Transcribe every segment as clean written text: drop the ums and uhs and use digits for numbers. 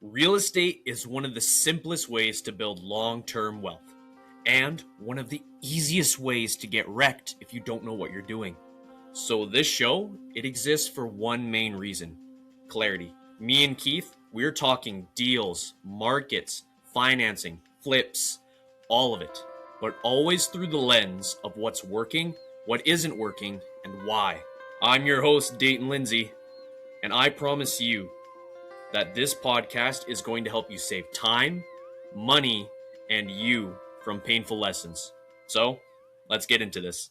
Real estate is one of the simplest ways to build long-term wealth, and one of the easiest ways to get wrecked if you don't know what you're doing. So this show, it exists for one main reason: clarity. Me and Keith, we're talking deals, markets, financing, flips, all of it, but always through the lens of what's working, what isn't working, and why. I'm your host, Dayton Lindsey, and I promise you that this podcast is going to help you save time, money, and you from painful lessons. So, let's get into this.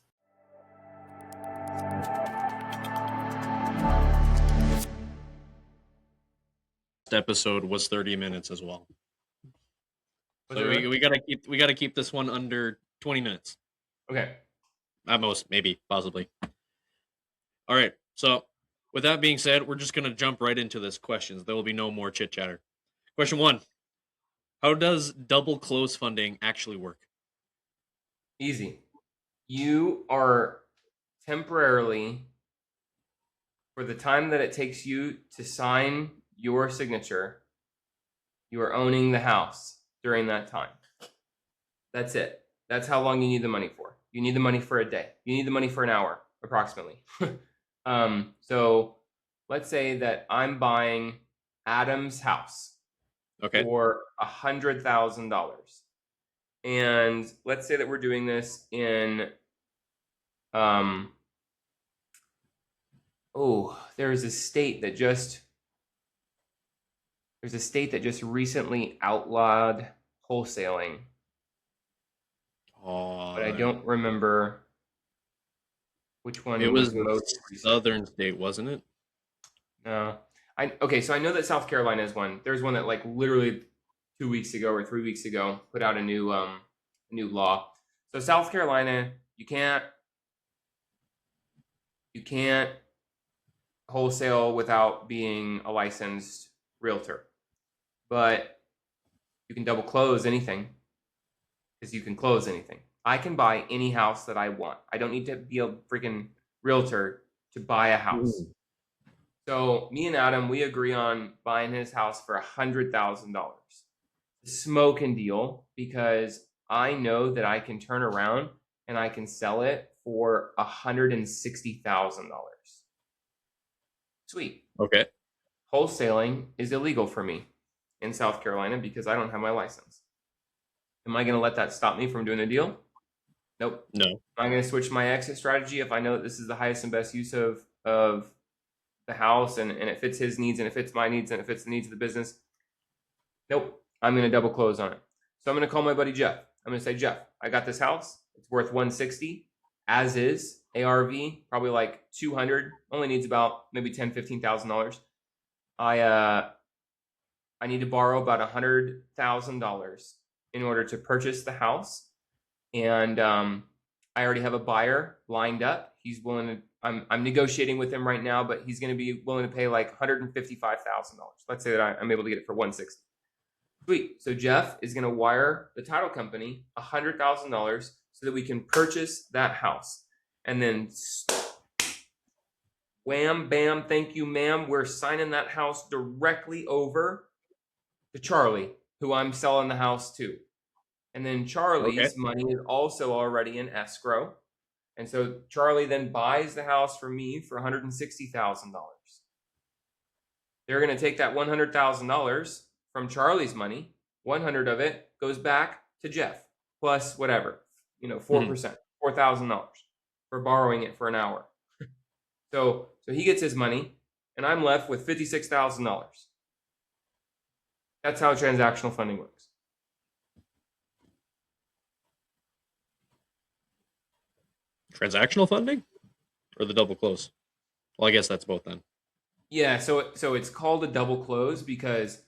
This episode was 30 minutes as well. So we gotta keep this one under 20 minutes. Okay. At most, maybe, possibly. All right. So with that being said, we're just gonna jump right into this questions. There will be no more chit chatter. Question 1: how does double close funding actually work? Easy. You are temporarily, for the time that it takes you to sign your signature, you are owning the house during that time. That's it. That's how long you need the money for. You need the money for a day. You need the money for an hour, approximately. So let's say that I'm buying Adam's house for $100,000. And let's say that we're doing this in, there's a state that just recently outlawed wholesaling. But I don't remember which one. It was the most southern state, wasn't it? No. So I know that South Carolina is one. There's one that like literally 2 weeks ago or 3 weeks ago put out a new law. So South Carolina, you can't wholesale without being a licensed realtor. But you can double close anything, because you can close anything. I can buy any house that I want. I don't need to be a freaking realtor to buy a house. Ooh. So me and Adam, we agree on buying his house for $100,000. Smoking deal, because I know that I can turn around and I can sell it for $160,000. Sweet. Okay. Wholesaling is illegal for me in South Carolina because I don't have my license. Am I going to let that stop me from doing a deal? Nope. No. Am I going to switch my exit strategy if I know that this is the highest and best use of the house and it fits his needs and it fits my needs and it fits the needs of the business? Nope. I'm going to double close on it. So I'm going to call my buddy Jeff. I'm going to say, Jeff, I got this house. It's worth $160 as is. ARV, probably like $200. Only needs about maybe $10,000, $15,000. I need to borrow about $100,000 in order to purchase the house. And I already have a buyer lined up. He's willing to, I'm negotiating with him right now, but he's going to be willing to pay like $155,000. Let's say that I'm able to get it for $160. Sweet. So Jeff is going to wire the title company $100,000 so that we can purchase that house. And then wham, bam, thank you, ma'am. We're signing that house directly over to Charlie, who I'm selling the house to. And then Charlie's money is also already in escrow. And so Charlie then buys the house for me for $160,000. They're going to take that $100,000 from Charlie's money. 100 of it goes back to Jeff, plus whatever, 4%, $4,000 for borrowing it for an hour. So he gets his money, and I'm left with $56,000. That's how transactional funding works. Transactional funding or the double close? Well, I guess that's both then. Yeah, so it's called a double close because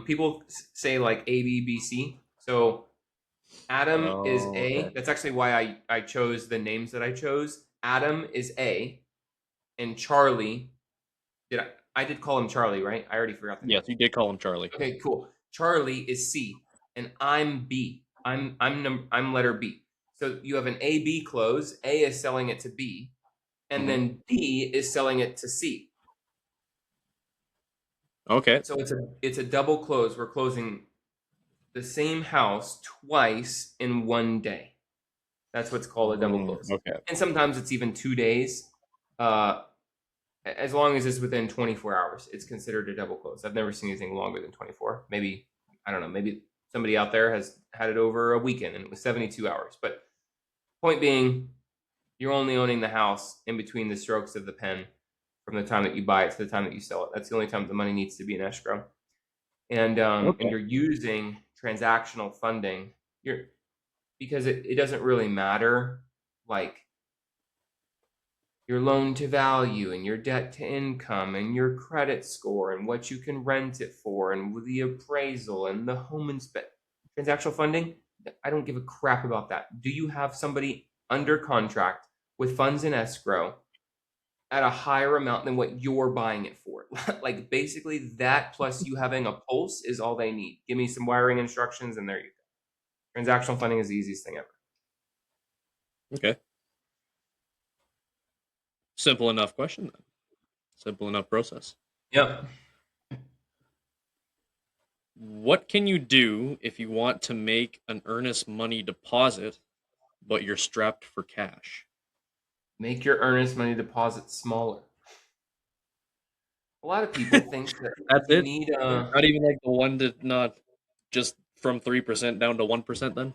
people say like A, B, B, C. So Adam is A. That's actually why I chose the names that I chose. Adam is A, and Charlie, I did call him Charlie, right? I already forgot the name. Yes, you did call him Charlie. Okay, cool. Charlie is C, and I'm B. I'm letter B. So you have an A-B close. A is selling it to B, and then B is selling it to C. Okay. So it's a double close. We're closing the same house twice in one day. That's what's called a double close. Okay. And sometimes it's even 2 days. As long as it's within 24 hours, it's considered a double close. I've never seen anything longer than 24. Maybe, I don't know, maybe somebody out there has had it over a weekend and it was 72 hours. But point being, you're only owning the house in between the strokes of the pen from the time that you buy it to the time that you sell it. That's the only time the money needs to be in escrow. And Okay. you're using transactional funding. Because it doesn't really matter, like your loan to value and your debt to income and your credit score and what you can rent it for and the appraisal and the home inspection. Transactional funding, I don't give a crap about that. Do you have somebody under contract with funds in escrow at a higher amount than what you're buying it for? Like basically that plus you having a pulse is all they need. Give me some wiring instructions and there you go. Transactional funding is the easiest thing ever. Okay. Simple enough question then. Simple enough process. Yep. What can you do if you want to make an earnest money deposit, but you're strapped for cash? Make your earnest money deposit smaller. A lot of people think that That's you it. need Not even like the one to not just from 3% down to 1% then.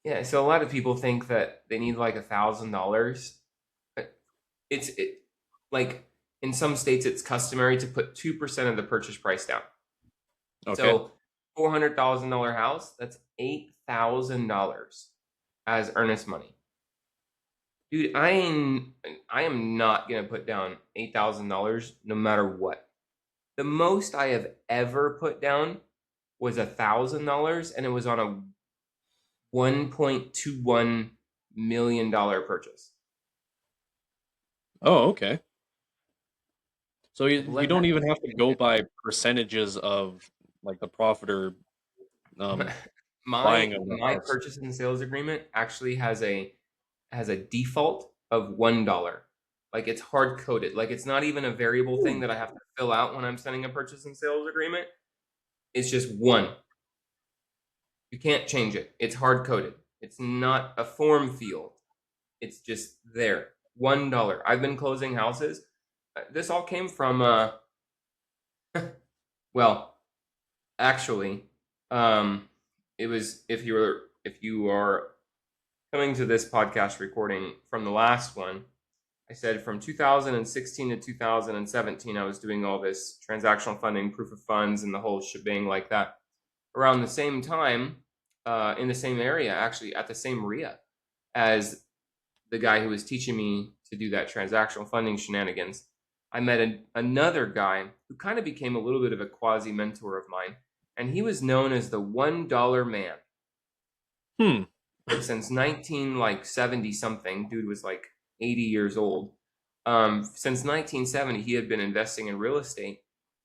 yeah. So a lot of people think that they need like $1,000. It's like in some states it's customary to put 2% of the purchase price down. Okay. So $400,000 house, that's $8,000 as earnest money. Dude, I am not gonna put down $8,000 no matter what. The most I have ever put down was $1,000, and it was on a $1.21 million purchase. Oh, okay. So you Let don't that even have to sink go in. by percentages of like the profit or um, My buying of the my house. purchase and sales agreement actually has a default of $1. Like it's hard coded. Like it's not even a variable thing that I have to fill out when I'm sending a purchase and sales agreement. It's just one. You can't change it. It's hard coded. It's not a form field. It's just there. $1. I've been closing houses. This all came from well, actually, it was if you are coming to this podcast recording from the last one, I said from 2016 to 2017, I was doing all this transactional funding, proof of funds, and the whole shebang like that. Around the same time, in the same area, actually at the same RIA as the guy who was teaching me to do that transactional funding shenanigans, I met another guy who kind of became a little bit of a quasi mentor of mine, and he was known as the $1 man. Hmm. Since 1970 something, dude was like 80 years old. Since 1970, he had been investing in real estate,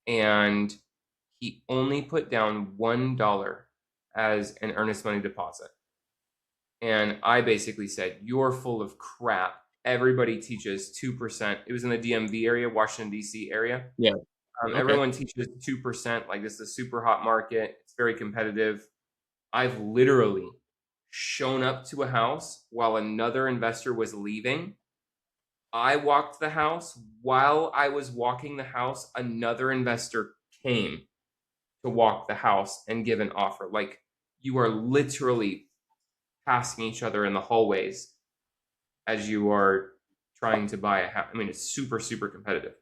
and he only put down $1 as an earnest money deposit. And I basically said, "You're full of crap. Everybody teaches 2%." It was in the DMV area, Washington, D.C. area. Yeah. Okay. Everyone teaches 2%. Like, this is a super hot market. It's very competitive. I've literally shown up to a house while another investor was leaving. I walked the house. While I was walking the house, another investor came to walk the house and give an offer. Like, you are literally passing each other in the hallways as you are trying to buy a house. I mean, it's super, super competitive.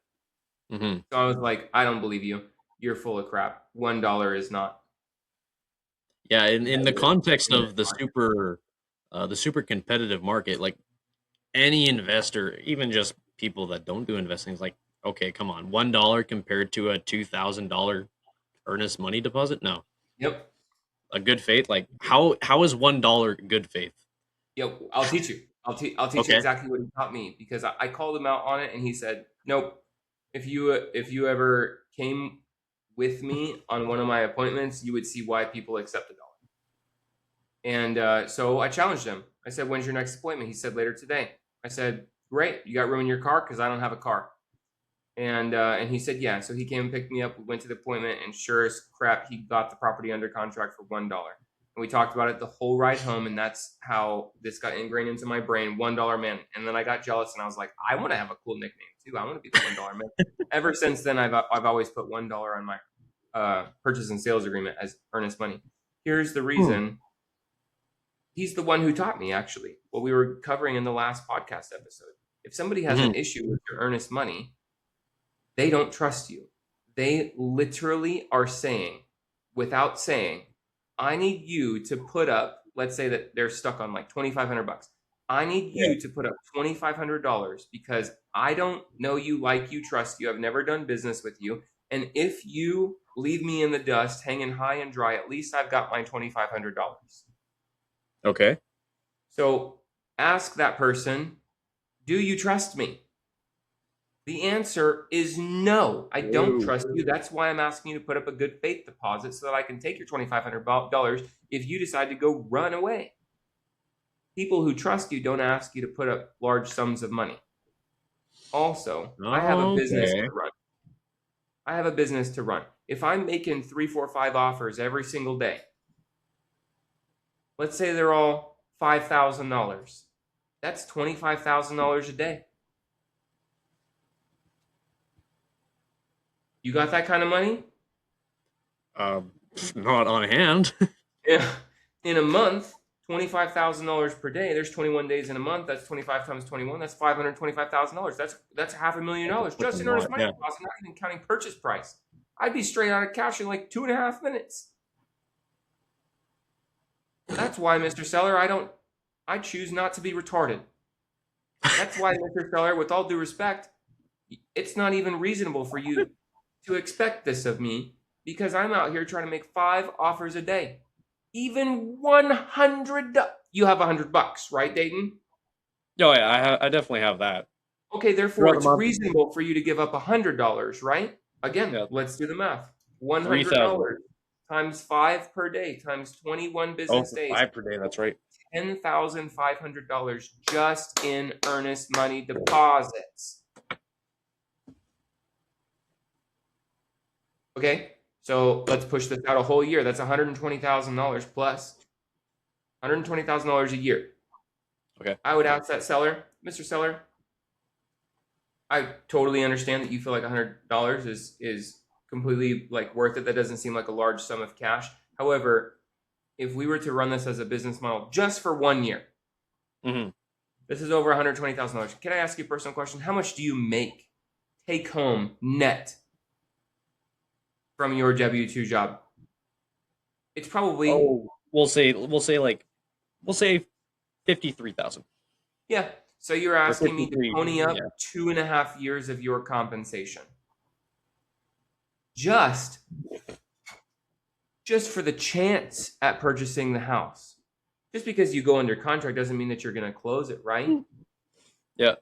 Mm-hmm. So I was like, I don't believe you. You're full of crap. $1 is not. Yeah, in the context of the super competitive market, like any investor, even just people that don't do investing, is like, okay, come on, $1 compared to a $2,000 earnest money deposit? No, Yep. a good faith. Like how is $1 good faith? Yep. I'll teach you. I'll teach you Okay, exactly what he taught me, because I called him out on it and he said, nope. If you ever came with me on one of my appointments, you would see why people accept $1. And so I challenged him. I said, when's your next appointment? He said, later today. I said, great. You got room in your car? Because I don't have a car. And he said, yeah. So he came and picked me up. We went to the appointment, and sure as crap, he got the property under contract for $1. And we talked about it the whole ride home, and that's how this got ingrained into my brain, $1 man. And then I got jealous, and I was like, I want to have a cool nickname too. I want to be the $1 man. Ever since then, I've always put $1 on my purchase and sales agreement as earnest money. Here's the reason. He's the one who taught me, actually, what we were covering in the last podcast episode. If somebody has an issue with your earnest money, they don't trust you. They literally are saying, without saying, I need you to put up, let's say that they're stuck on like $2,500. I need you to put up $2,500 because I don't know you, like you, trust you. I've never done business with you. And if you leave me in the dust, hanging high and dry, at least I've got my $2,500. Okay. So ask that person, do you trust me? The answer is no. I don't trust you. That's why I'm asking you to put up a good faith deposit so that I can take your $2,500 if you decide to go run away. People who trust you don't ask you to put up large sums of money. Also, I have a business to run. I have a business to run. If I'm making 3, 4, 5 offers every single day, let's say they're all $5,000. That's $25,000 a day. You got that kind of money? Not on hand. Yeah. In a month, $25,000 per day. There's 21 days in a month. That's 25 times 21. That's $525,000. That's $500,000 just in earnest money deposit, not even counting purchase price. I'd be straight out of cash in like 2.5 minutes. That's why, Mr. Seller, I choose not to be retarded. That's why, Mr. Seller, with all due respect, it's not even reasonable for you to expect this of me because I'm out here trying to make 5 offers a day. Even 100. You have $100, right, Dayton? Oh yeah, I definitely have that. Okay, therefore it's reasonable for you to give up $100, right? Again, let's do the math. $100 times 5 per day times 21 business days. 5 per day. That's right. $10,500 just in earnest money deposits. Okay, so let's push this out a whole year. That's $120,000 plus $120,000 a year. Okay. I would ask that seller, Mr. Seller, I totally understand that you feel like $100 is completely like worth it. That doesn't seem like a large sum of cash. However, if we were to run this as a business model just for 1 year, this is over $120,000. Can I ask you a personal question? How much do you make take home net from your W-2 job? It's probably we'll say 53,000. Yeah. So you're asking me to pony up 2.5 years of your compensation. Just for the chance at purchasing the house. Just because you go under contract doesn't mean that you're going to close it, right? Yeah.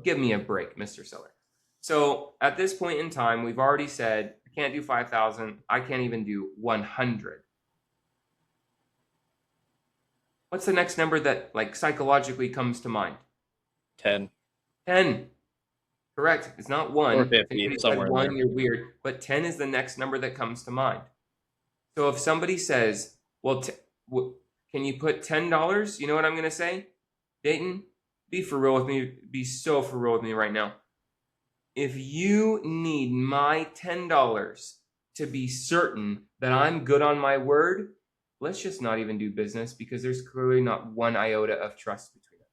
Give me a break, Mr. Seller. So at this point in time, we've already said I can't do 5,000. I can't even do 100. What's the next number that like psychologically comes to mind? 10. 10. Correct. It's not 1. Or 50, somewhere 1, there. you're weird. But 10 is the next number that comes to mind. So if somebody says, well, can you put $10? You know what I'm going to say? Dayton, be for real with me. Be so for real with me right now. If you need my $10 to be certain that I'm good on my word, let's just not even do business because there's clearly not 1 iota of trust between us.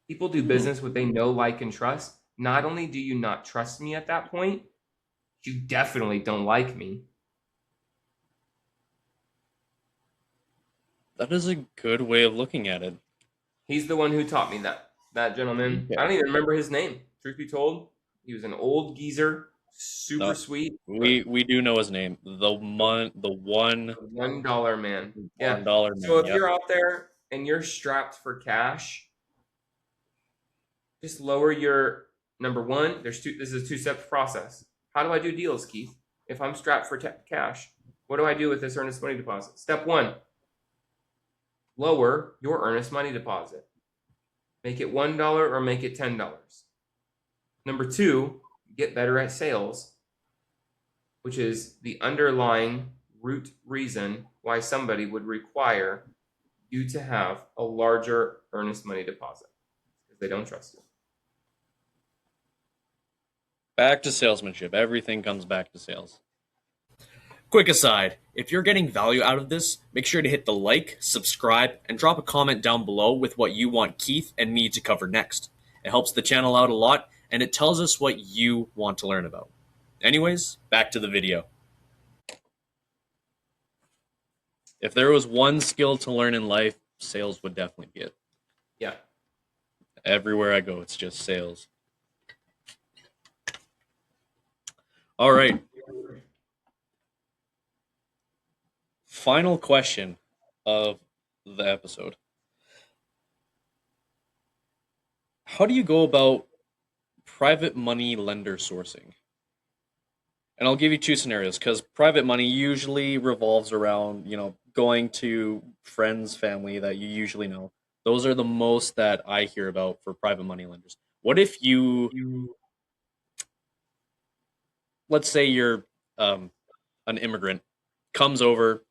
People do business with they know, like, and trust. Not only do you not trust me at that point, you definitely don't like me. That is a good way of looking at it. He's the one who taught me that gentleman. I don't even remember his name. Truth be told, he was an old geezer, super sweet. We do know his name. The $1 man. Yeah. $1 man. So if you're out there and you're strapped for cash, just lower your number one. This is a 2-step process. How do I do deals, Keith? If I'm strapped for cash, what do I do with this earnest money deposit? Step 1, lower your earnest money deposit. Make it $1 or make it $10. Number 2, get better at sales, which is the underlying root reason why somebody would require you to have a larger earnest money deposit, because they don't trust you. Back to salesmanship. Everything comes back to sales. Quick aside, if you're getting value out of this, make sure to hit the like, subscribe, and drop a comment down below with what you want Keith and me to cover next. It helps the channel out a lot, and it tells us what you want to learn about. Anyways, back to the video. If there was one skill to learn in life, sales would definitely be it. Yeah. Everywhere I go, it's just sales. All right. Final question of the episode. How do you go about private money lender sourcing? And I'll give you 2 scenarios, because private money usually revolves around, going to friends, family that you usually know. Those are the most that I hear about for private money lenders. What if let's say you're an immigrant, comes over,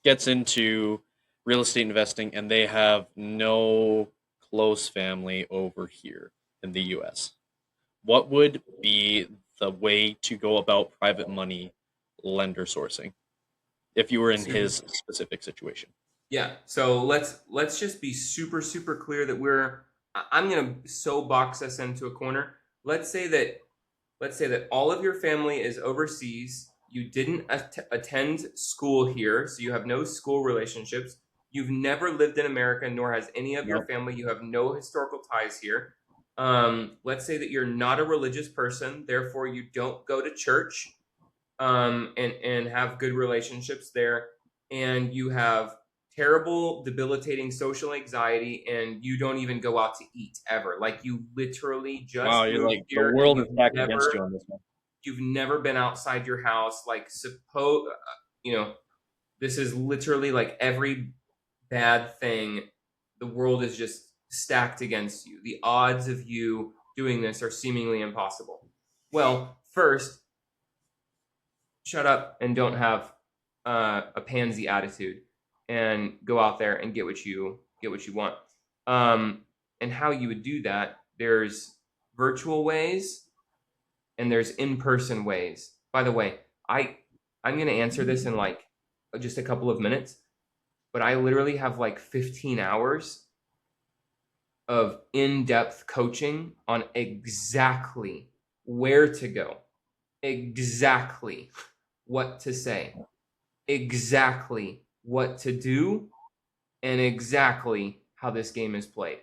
gets into real estate investing, and they have no close family over here in the US? What would be the way to go about private money lender sourcing if you were in his specific situation? Yeah. So let's just be super, super clear that I'm gonna box us into a corner. Let's say that all of your family is overseas. You didn't attend school here, so you have no school relationships. You've never lived in America, nor has any of your family. You have no historical ties here. Let's say that you're not a religious person, therefore you don't go to church, and have good relationships there, and you have terrible, debilitating social anxiety, and you don't even go out to eat ever. Like, you literally just You're like, the here, world is back against you on this one. You've never been outside your house. Like, this is literally like every bad thing. The world is just stacked against you. The odds of you doing this are seemingly impossible. Well, first, shut up and don't have a pansy attitude, and go out there and get what you want. And how you would do that, there's virtual ways and there's in-person ways. By the way, I'm going to answer this in like just a couple of minutes, but I literally have like 15 hours of in-depth coaching on exactly where to go, exactly what to say, exactly what to do, and exactly how this game is played.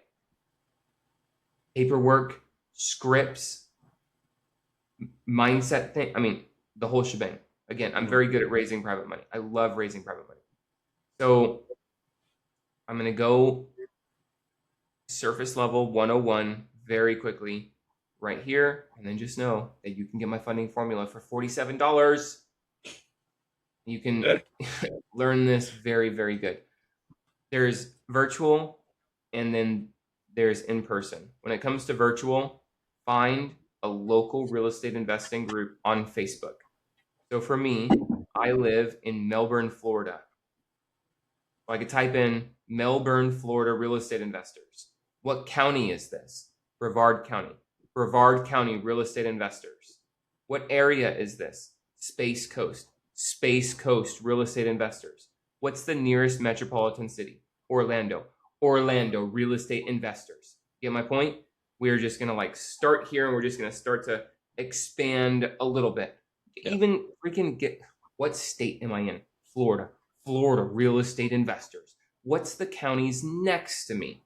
Paperwork, scripts, mindset thing. I mean, the whole shebang. Again, I'm very good at raising private money. I love raising private money. So I'm going to go surface level 101 very quickly right here. And then just know that you can get my funding formula for $47. You can learn this very, very good. There's virtual, and then there's in person. When it comes to virtual, find a local real estate investing group on Facebook. So for me, I live in Melbourne, Florida. So I could type in Melbourne, Florida real estate investors. What county is this? Brevard County. Brevard County real estate investors. What area is this? Space Coast. Space Coast real estate investors. What's the nearest metropolitan city? Orlando. Orlando real estate investors. Get my point? We're just going to like start here, and we're just going to start to expand a little bit. Yeah. Even freaking get, what state am I in? Florida. Florida real estate investors. What's the counties next to me?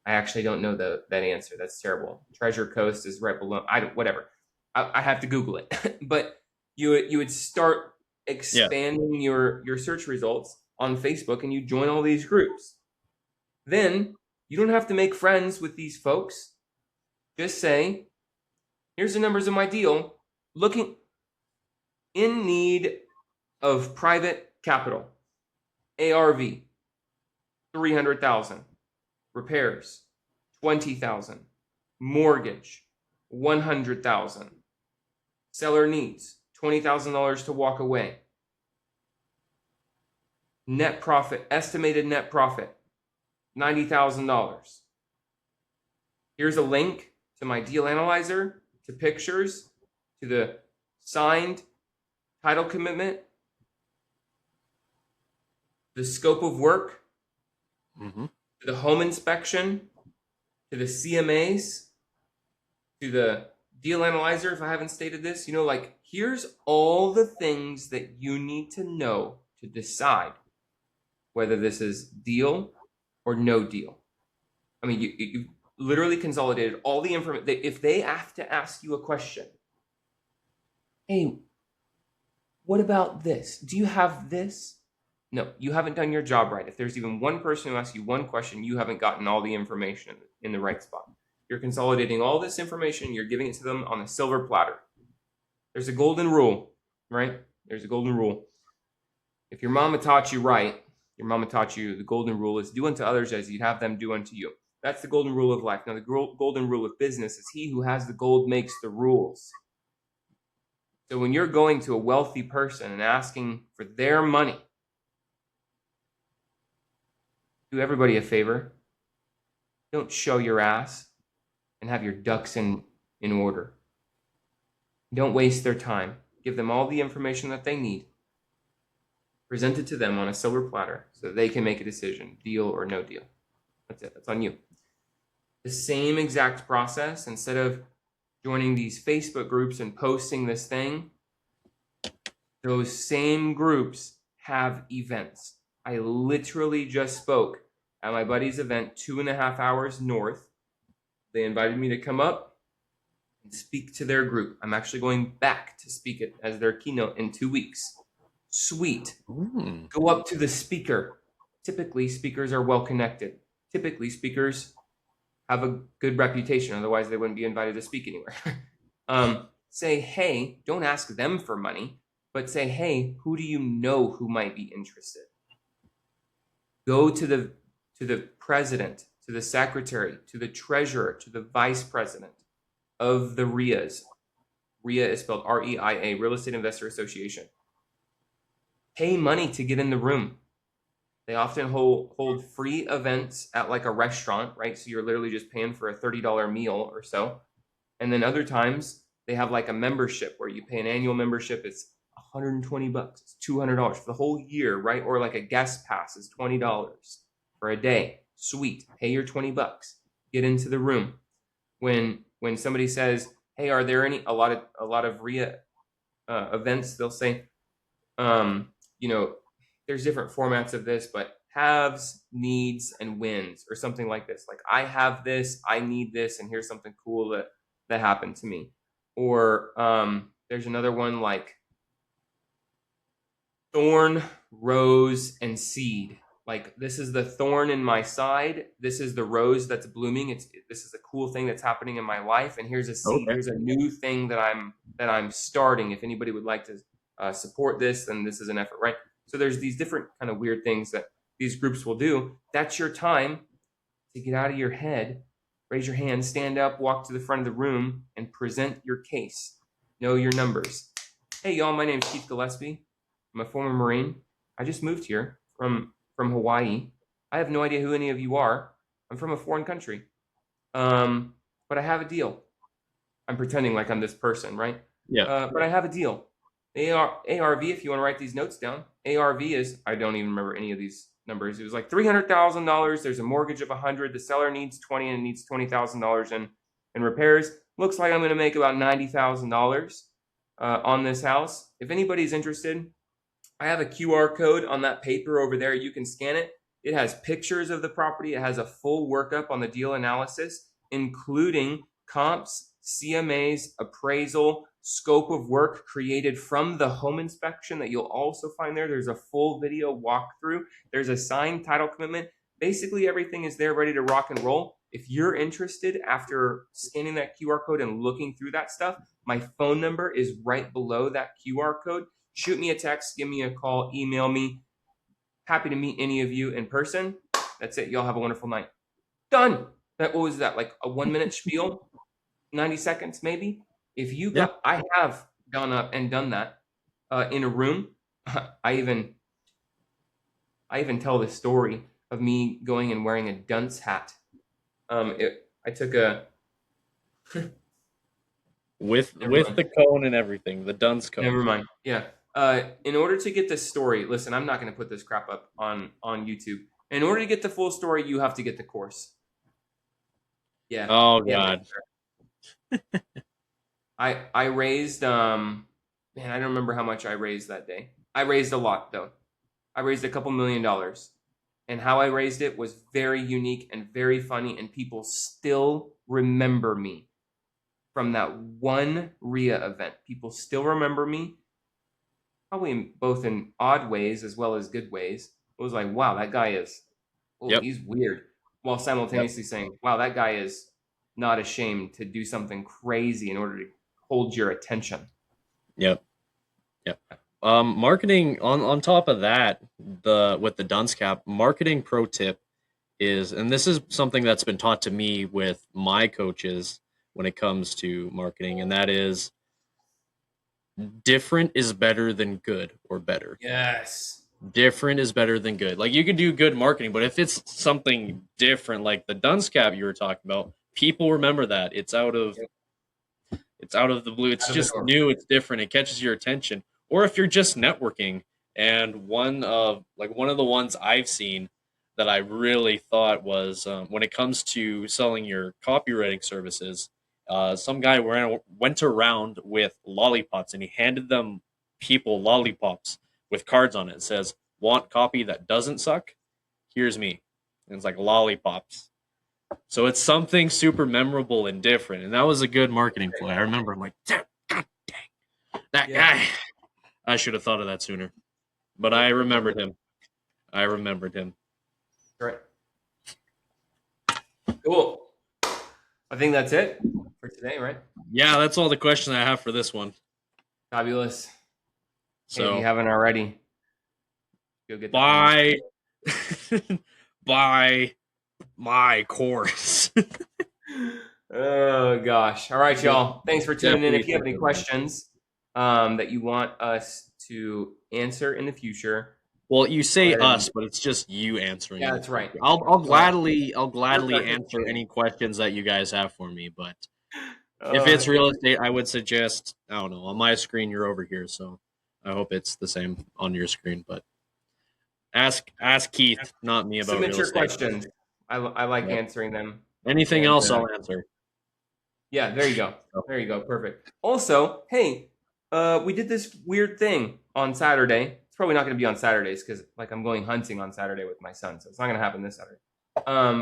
I actually don't know that answer. That's terrible. Treasure Coast is right below. Whatever. I have to Google it. But you would start expanding your search results on Facebook, and you join all these groups. Then you don't have to make friends with these folks. Just say, here's the numbers of my deal. Looking in need of private capital. ARV, 300,000. Repairs, 20,000. Mortgage, $100,000. Seller needs $20,000 to walk away. Net profit, estimated net profit, $90,000. Here's a link to my deal analyzer, to pictures, to the signed title commitment, the scope of work, to the home inspection, to the CMAs, to the deal analyzer, if I haven't stated this, like, here's all the things that you need to know to decide whether this is deal or no deal. I mean, you literally consolidated all the information. If they have to ask you a question, hey, what about this? Do you have this? No, you haven't done your job right. If there's even one person who asks you one question, you haven't gotten all the information in the right spot. You're consolidating all this information. You're giving it to them on a silver platter. There's a golden rule, right? There's a golden rule. If your mama taught you right, your mama taught you the golden rule is do unto others as you'd have them do unto you. That's the golden rule of life. Now, the golden rule of business is he who has the gold makes the rules. So when you're going to a wealthy person and asking for their money, do everybody a favor. Don't show your ass and have your ducks in order. Don't waste their time. Give them all the information that they need. Present it to them on a silver platter so that they can make a decision, deal or no deal. That's it. That's on you. The same exact process, instead of joining these Facebook groups and posting this thing, those same groups have events. I literally just spoke at my buddy's event 2.5 hours north. They invited me to come up and speak to their group. I'm actually going back to speak it as their keynote in 2 weeks. Sweet. Go up to the speaker. Typically, speakers are well connected. Typically, speakers have a good reputation. Otherwise, they wouldn't be invited to speak anywhere. Say, hey, don't ask them for money, but say, hey, who do you know who might be interested? Go to the president, to the secretary, to the treasurer, to the vice president of the RIAs. RIA is spelled R-E-I-A, Real Estate Investor Association. Pay money to get in the room. They often hold free events at like a restaurant, right? So you're literally just paying for a $30 meal or so. And then other times they have like a membership where you pay an annual membership. It's $120. It's $200 for the whole year, right? Or like a guest pass is $20 for a day. Sweet. Pay your $20. Get into the room. When somebody says, hey, are there a lot of RIA events, they'll say, there's different formats of this, but haves, needs, and wins, or something like this. Like, I have this, I need this, and here's something cool that happened to me. Or there's another one like thorn, rose, and seed. Like, this is the thorn in my side. This is the rose that's blooming. This is a cool thing that's happening in my life. And here's a seed. Okay. Here's a new thing that I'm starting. If anybody would like to support this, then this is an effort, right? So there's these different kind of weird things that these groups will do. That's your time to get out of your head, raise your hand, stand up, walk to the front of the room, and present your case. Know your numbers. Hey, y'all, my name's Keith Gillispie. I'm a former Marine. I just moved here from Hawaii. I have no idea who any of you are. I'm from a foreign country. But I have a deal. I'm pretending like I'm this person, right? Yeah. But I have a deal. ARV, if you want to write these notes down, ARV is, I don't even remember any of these numbers. It was like $300,000. There's a mortgage of $100,000. The seller needs $20,000 and needs $20,000 in repairs. Looks like I'm going to make about $90,000 on this house. If anybody's interested, I have a QR code on that paper over there. You can scan it. It has pictures of the property. It has a full workup on the deal analysis, including comps, CMAs, appraisal, scope of work created from the home inspection that you'll also find there. There's a full video walkthrough. There's a signed title commitment. Basically, everything is there ready to rock and roll. If you're interested after scanning that QR code and looking through that stuff, my phone number is right below that QR code. Shoot me a text, give me a call, email me. Happy to meet any of you in person. That's it. Y'all have a wonderful night. Done. What was that? Like a 1-minute spiel? 90 seconds maybe. If you Yeah. got, I have gone up and done that in a room. I even tell the story of me going and wearing a dunce hat. I took a with mind. the cone and everything, the dunce cone. Never mind. Yeah. In order to get this story, listen, I'm not going to put this crap up on YouTube. In order to get the full story, you have to get the course. Yeah. Oh Yeah. God. I raised man, I don't remember how much I raised that day. I raised a lot though. I raised a couple $1 million. And how I raised it was very unique and very funny, and people still remember me from that one RIA event. People still remember me, probably both in odd ways as well as good ways. It was like, wow, that guy is, he's weird. While simultaneously saying, wow, that guy is not ashamed to do something crazy in order to hold your attention. Yep. Marketing on top of that, with the dunce cap, marketing pro tip is, and this is something that's been taught to me with my coaches when it comes to marketing, and that is different is better than good or better. Yes. Different is better than good. Like, you can do good marketing, but if it's something different, like the dunce cap you were talking about, people remember that. It's out of the blue. It's just new. It's different. It catches your attention. Or if you're just networking, and one of the ones I've seen that I really thought was, when it comes to selling your copywriting services, some guy went around with lollipops, and he handed them people lollipops with cards on it. It says, "Want copy that doesn't suck? Here's me." And it's like lollipops. So it's something super memorable and different. And that was a good marketing play. I remember, I'm like, God dang, that guy. I should have thought of that sooner. But I remembered him. Right. Cool. I think that's it for today, right? Yeah, that's all the questions I have for this one. Fabulous. So if you haven't already, go get buy my course. Oh gosh. All right, y'all. Thanks for tuning in. If you have any questions that you want us to answer in the future. Well, you say us, but it's just you answering. Yeah, that's right. I'll gladly answer any questions that you guys have for me, but if it's real estate, I would suggest, I don't know, on my screen you're over here, so I hope it's the same on your screen, but ask Keith, not me, about submit real your estate questions. I like answering them. Anything else I'll answer. Yeah, there you go. There you go. Perfect. Also, hey, we did this weird thing on Saturday. It's probably not going to be on Saturdays because, like, I'm going hunting on Saturday with my son, so it's not going to happen this Saturday.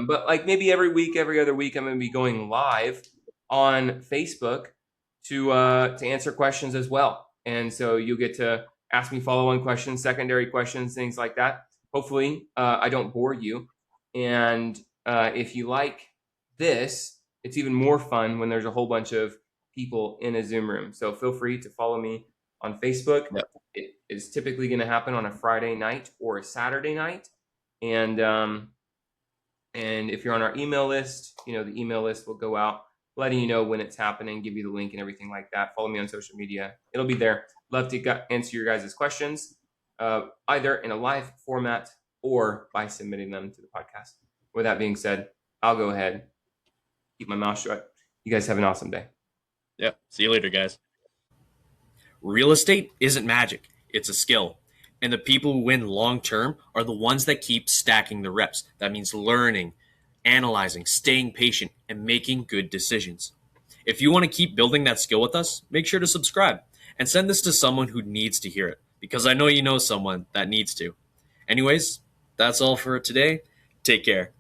But like maybe every week, every other week, I'm going to be going live on Facebook to answer questions as well. And so you'll get to ask me follow-on questions, secondary questions, things like that. Hopefully, I don't bore you. And if you like this, it's even more fun when there's a whole bunch of people in a Zoom room. So feel free to follow me on Facebook. Yep. It is typically going to happen on a Friday night or a Saturday night. And if you're on our email list, the email list will go out letting you know when it's happening, give you the link and everything like that. Follow me on social media. It'll be there. Love to answer your guys' questions, either in a live format or by submitting them to the podcast. With that being said, I'll go ahead, keep my mouth shut. You guys have an awesome day. Yep. See you later, guys. Real estate isn't magic. It's a skill. And the people who win long-term are the ones that keep stacking the reps. That means learning, analyzing, staying patient, and making good decisions. If you want to keep building that skill with us, make sure to subscribe and send this to someone who needs to hear it, because I know you know someone that needs to. Anyways, that's all for today. Take care.